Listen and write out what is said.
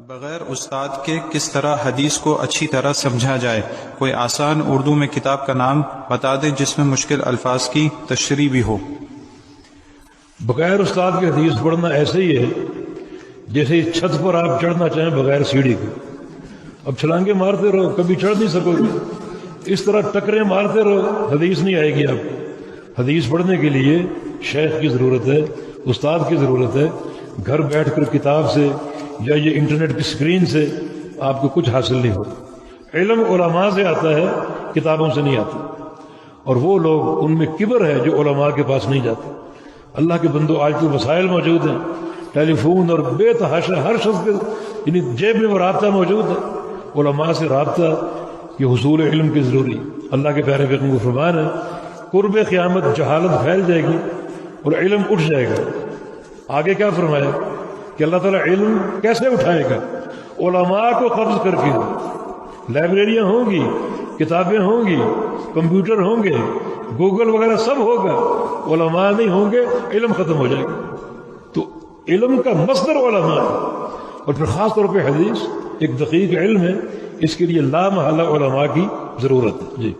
بغیر استاد کے کس طرح حدیث کو اچھی طرح سمجھا جائے؟ کوئی آسان اردو میں کتاب کا نام بتا دیں جس میں مشکل الفاظ کی تشریح بھی ہو۔ بغیر استاد کی حدیث پڑھنا ایسے ہی ہے جیسے اس چھت پر آپ چڑھنا چاہیں بغیر سیڑھی کے۔ اب چھلانگے مارتے رہو کبھی چڑھ نہیں سکو گے، اس طرح ٹکریں مارتے رہو حدیث نہیں آئے گی آپ کو۔ حدیث پڑھنے کے لیے شیخ کی ضرورت ہے، استاد کی ضرورت ہے۔ گھر بیٹھ کر کتاب سے یا یہ انٹرنیٹ کی سکرین سے آپ کو کچھ حاصل نہیں ہوتا۔ علم علماء سے آتا ہے، کتابوں سے نہیں آتا، اور وہ لوگ ان میں کبر ہے جو علماء کے پاس نہیں جاتے۔ اللہ کے بندو، آج تو وسائل موجود ہیں، ٹیلی فون اور بے تحاشا ہر شخص کے یعنی جیب میں وہ رابطہ موجود ہے۔ علماء سے رابطہ یہ حصول علم کی ضروری۔ اللہ کے پیارے پیغمبر کو فرمان ہے قرب قیامت جہالت پھیل جائے گی اور علم اٹھ جائے گا۔ آگے کیا فرمایا کہ اللہ تعالیٰ علم کیسے اٹھائے گا؟ علماء کو قبض کر کے۔ لائبریریاں ہوں گی، کتابیں ہوں گی، کمپیوٹر ہوں گے، گوگل وغیرہ سب ہوگا، علماء نہیں ہوں گے، علم ختم ہو جائے گا۔ تو علم کا مصدر علماء ہے، اور پھر خاص طور پہ حدیث ایک دقیق علم ہے، اس کے لیے لا محالہ علماء کی ضرورت ہے۔ جی